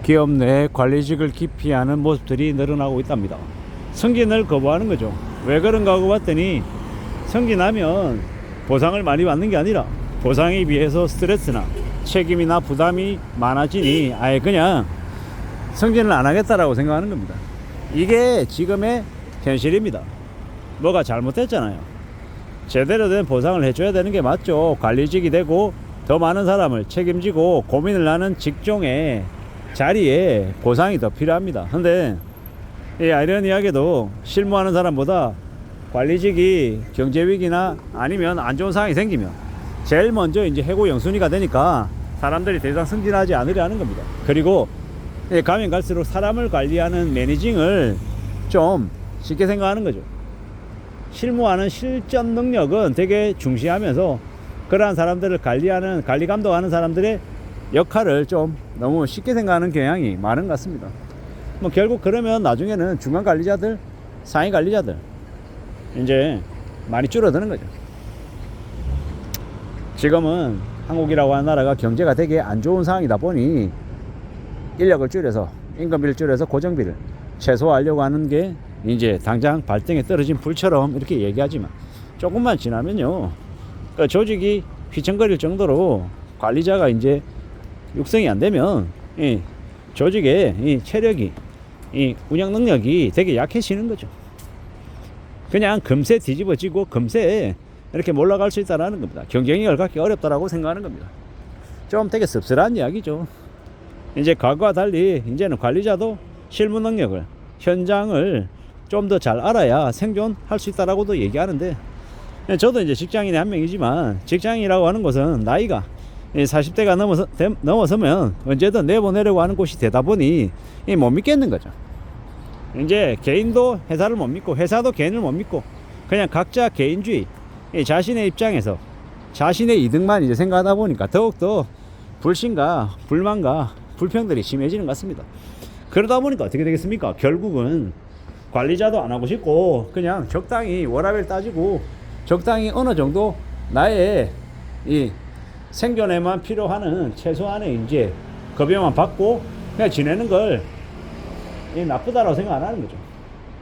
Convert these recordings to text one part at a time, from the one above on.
기업 내 관리직을 기피하는 모습들이 늘어나고 있답니다. 승진을 거부하는 거죠. 왜 그런가 하고 봤더니 승진하면 보상을 많이 받는 게 아니라 보상에 비해서 스트레스나 책임이나 부담이 많아지니 아예 그냥 승진을 안 하겠다라고 생각하는 겁니다. 이게 지금의 현실입니다. 뭐가 잘못됐잖아요. 제대로 된 보상을 해줘야 되는 게 맞죠. 관리직이 되고 더 많은 사람을 책임지고 고민을 하는 직종의 자리에 보상이 더 필요합니다. 근데 이 아이러니하게도 실무하는 사람보다 관리직이 경제위기나 아니면 안 좋은 상황이 생기면 제일 먼저 이제 해고 영순위가 되니까 사람들이 더 이상 승진하지 않으려 하는 겁니다. 그리고 가면 갈수록 사람을 관리하는 매니징을 좀 쉽게 생각하는 거죠. 실무하는 실전 능력은 되게 중시하면서 그러한 사람들을 관리하는, 관리 감독하는 사람들의 역할을 좀 너무 쉽게 생각하는 경향이 많은 것 같습니다. 뭐 결국 그러면 나중에는 중간 관리자들, 상위 관리자들 이제 많이 줄어드는 거죠. 지금은 한국이라고 하는 나라가 경제가 되게 안 좋은 상황이다 보니 인력을 줄여서, 임금비를 줄여서 고정비를 최소화하려고 하는 게 이제 당장 발등에 떨어진 불처럼 이렇게 얘기하지만 조금만 지나면요, 그 조직이 휘청거릴 정도로 관리자가 이제 육성이 안 되면 이 조직의 이 체력이, 이 운영 능력이 되게 약해지는 거죠. 그냥 금세 뒤집어지고 금세 이렇게 몰아갈 수 있다는 겁니다. 경쟁력을 갖기 어렵다라고 생각하는 겁니다. 좀 되게 씁쓸한 이야기죠. 이제 과거와 달리 이제는 관리자도 실무 능력을, 현장을 좀 더 잘 알아야 생존할 수 있다라고도 얘기하는데, 저도 이제 직장인의 한 명이지만 직장인이라고 하는 것은 나이가 40대가 넘어서면 언제든 내보내려고 하는 곳이 되다 보니 못 믿겠는 거죠. 이제 개인도 회사를 못 믿고 회사도 개인을 못 믿고 그냥 각자 개인주의, 자신의 입장에서 자신의 이득만 이제 생각하다 보니까 더욱더 불신과 불만과 불평들이 심해지는 것 같습니다. 그러다 보니까 어떻게 되겠습니까? 결국은 관리자도 안 하고 싶고 그냥 적당히 워라밸 따지고 적당히 어느 정도 나의 이 생존에만 필요하는 최소한의 이제 급여만 받고 그냥 지내는 걸 나쁘다라고 생각 안 하는 거죠.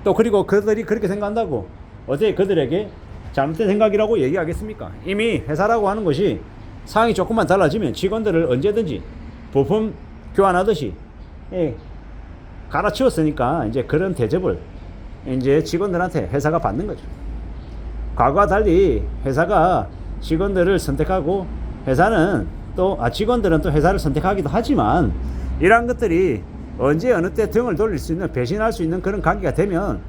또 그리고 그들이 그렇게 생각한다고 어떻게 그들에게 잘못된 생각이라고 얘기하겠습니까? 이미 회사라고 하는 것이 상황이 조금만 달라지면 직원들을 언제든지 부품 교환하듯이 갈아치웠으니까 이제 그런 대접을 이제 직원들한테 회사가 받는 거죠. 과거와 달리 회사가 직원들을 선택하고 회사는 또 직원들은 또 회사를 선택하기도 하지만 이러한 것들이 언제 어느 때 등을 돌릴 수 있는, 배신할 수 있는 그런 관계가 되면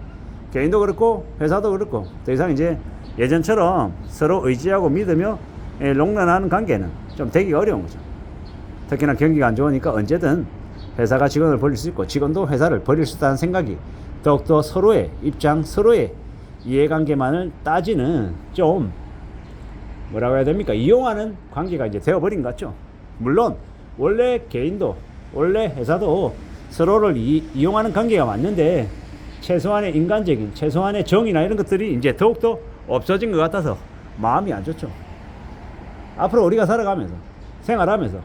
개인도 그렇고 회사도 그렇고 더 이상 이제 예전처럼 서로 의지하고 믿으며 롱런하는 관계는 좀 되기가 어려운 거죠. 특히나 경기가 안 좋으니까 언제든 회사가 직원을 버릴 수 있고 직원도 회사를 버릴 수 있다는 생각이 더욱더 서로의 입장, 서로의 이해관계만을 따지는 좀 뭐라고 해야 됩니까? 이용하는 관계가 이제 되어버린 것 같죠. 물론 원래 개인도 원래 회사도 서로를 이용하는 관계가 맞는데 최소한의 인간적인, 최소한의 정의나 이런 것들이 이제 더욱더 없어진 것 같아서 마음이 안 좋죠. 앞으로 우리가 살아가면서 생활하면서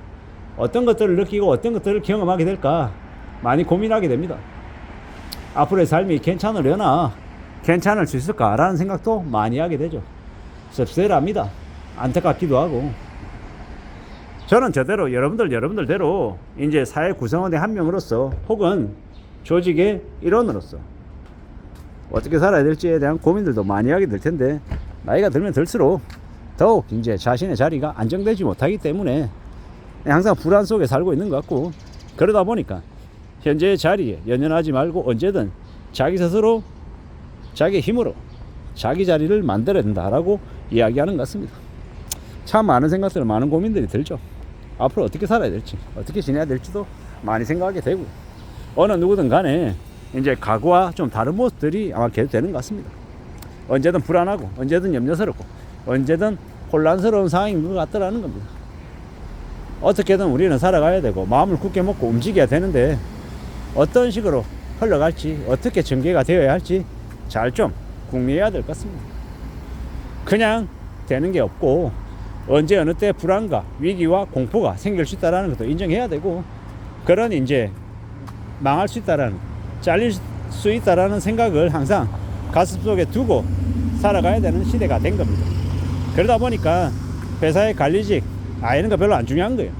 어떤 것들을 느끼고 어떤 것들을 경험하게 될까 많이 고민하게 됩니다. 앞으로의 삶이 괜찮으려나, 괜찮을 수 있을까라는 생각도 많이 하게 되죠. 씁쓸합니다. 안타깝기도 하고. 저는 저대로 여러분들대로 이제 사회 구성원의 한 명으로서 혹은 조직의 일원으로서 어떻게 살아야 될지에 대한 고민들도 많이 하게 될 텐데 나이가 들면 들수록 더욱 이제 자신의 자리가 안정되지 못하기 때문에 항상 불안 속에 살고 있는 것 같고, 그러다 보니까 현재의 자리에 연연하지 말고 언제든 자기 스스로 자기의 힘으로 자기 자리를 만들어야 된다라고 이야기하는 것 같습니다. 참 많은 생각들, 많은 고민들이 들죠. 앞으로 어떻게 살아야 될지, 어떻게 지내야 될지도 많이 생각하게 되고, 어느 누구든 간에 이제 과거와 좀 다른 모습들이 아마 계속되는 것 같습니다. 언제든 불안하고 언제든 염려스럽고 언제든 혼란스러운 상황인 것 같더라는 겁니다. 어떻게든 우리는 살아가야 되고 마음을 굳게 먹고 움직여야 되는데 어떤 식으로 흘러갈지, 어떻게 전개가 되어야 할지 잘 좀 궁리해야 될 것 같습니다. 그냥 되는 게 없고 언제 어느 때 불안과 위기와 공포가 생길 수 있다는 것도 인정해야 되고, 그런 이제 망할 수 있다라는, 잘릴 수 있다라는 생각을 항상 가슴속에 두고 살아가야 되는 시대가 된 겁니다. 그러다 보니까 회사의 관리직 이런 거 별로 안 중요한 거예요.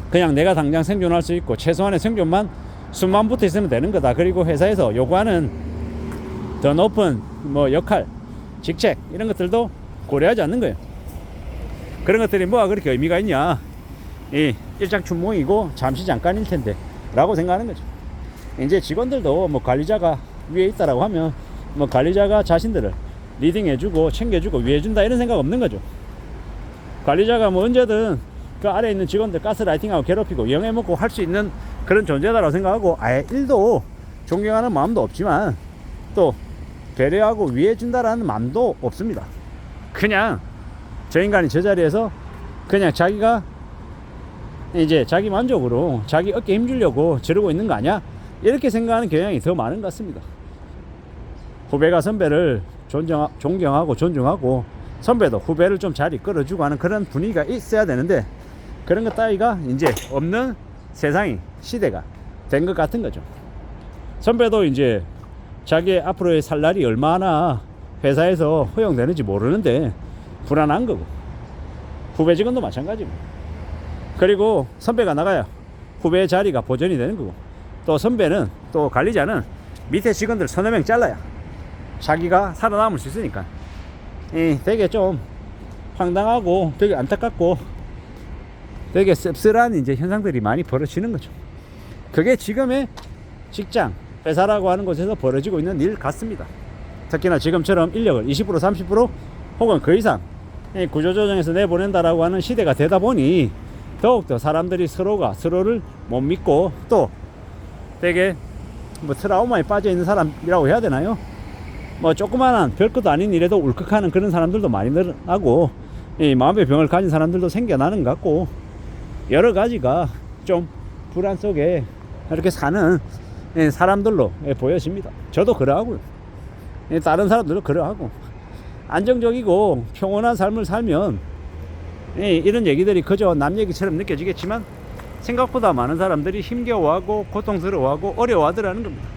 그냥 내가 당장 생존할 수 있고 최소한의 생존만 숨만 붙어 있으면 되는 거다. 그리고 회사에서 요구하는 더 높은 뭐 역할, 직책 이런 것들도 고려하지 않는 거예요. 그런 것들이 뭐가 그렇게 의미가 있냐, 이 일장춘몽이고 잠시 잠깐일 텐데 라고 생각하는 거죠. 이제 직원들도 뭐 관리자가 위에 있다라고 하면 뭐 관리자가 자신들을 리딩해주고 챙겨주고 위해준다 이런 생각 없는 거죠. 관리자가 뭐 언제든 그 아래에 있는 직원들 가스라이팅하고 괴롭히고 영해먹고 할 수 있는 그런 존재다라고 생각하고 아예 1도 존경하는 마음도 없지만 또 배려하고 위해준다라는 마음도 없습니다. 그냥 저 인간이 저 자리에서 그냥 자기가 이제 자기 만족으로 자기 어깨 힘주려고 저러고 있는 거 아니야? 이렇게 생각하는 경향이 더 많은 것 같습니다. 후배가 선배를 존경하고 존중하고 선배도 후배를 좀 잘 이끌어주고 하는 그런 분위기가 있어야 되는데 그런 것 따위가 이제 없는 세상이 시대가 된 것 같은 거죠. 선배도 이제 자기 앞으로의 살 날이 얼마나 회사에서 허용되는지 모르는데 불안한 거고 후배 직원도 마찬가지고 그리고 선배가 나가야 후배의 자리가 보존이 되는 거고 또 선배는 또 관리자는 밑에 직원들 서너 명 잘라야 자기가 살아남을 수 있으니까 되게 좀 황당하고 되게 안타깝고 되게 씁쓸한 이제 현상들이 많이 벌어지는 거죠. 그게 지금의 직장, 회사라고 하는 곳에서 벌어지고 있는 일 같습니다. 특히나 지금처럼 인력을 20% 30% 혹은 그 이상 구조조정에서 내보낸다라고 하는 시대가 되다 보니 더욱더 사람들이 서로가 서로를 못 믿고 또 되게 뭐 트라우마에 빠져 있는 사람이라고 해야 되나요? 뭐 조그마한 별것도 아닌 일에도 울컥하는 그런 사람들도 많이 늘어나고 이 마음의 병을 가진 사람들도 생겨나는 것 같고 여러 가지가 좀 불안 속에 이렇게 사는 사람들로 보여집니다. 저도 그러하고요. 다른 사람들도 그러하고 안정적이고 평온한 삶을 살면 이런 얘기들이 그저 남 얘기처럼 느껴지겠지만 생각보다 많은 사람들이 힘겨워하고 고통스러워하고 어려워하더라는 겁니다.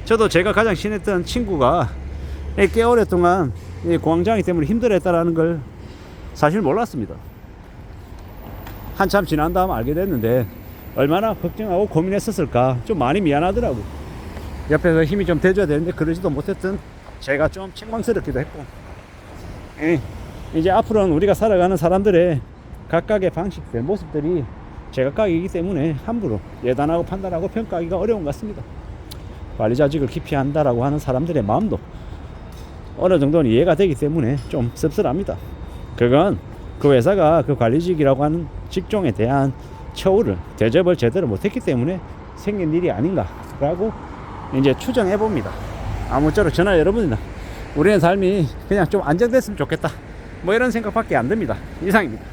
저도 제가 가장 친했던 친구가 꽤 오랫동안 공황장애 때문에 힘들어했다라는 걸 사실 몰랐습니다. 한참 지난 다음 알게 됐는데 얼마나 걱정하고 고민했었을까 좀 많이 미안하더라고. 옆에서 힘이 좀 돼줘야 되는데 그러지도 못했던 제가 좀 책망스럽기도 했고 이제 앞으로는 우리가 살아가는 사람들의 각각의 방식들 모습들이 제각각이기 때문에 함부로 예단하고 판단하고 평가하기가 어려운 것 같습니다. 관리자직을 기피한다라고 하는 사람들의 마음도 어느 정도는 이해가 되기 때문에 좀 씁쓸합니다. 그건 그 회사가 그 관리직이라고 하는 직종에 대한 처우를 대접을 제대로 못했기 때문에 생긴 일이 아닌가라고 이제 추정해 봅니다. 아무쪼록 저나 여러분이나 우리의 삶이 그냥 좀 안정됐으면 좋겠다 뭐 이런 생각밖에 안 듭니다. 이상입니다.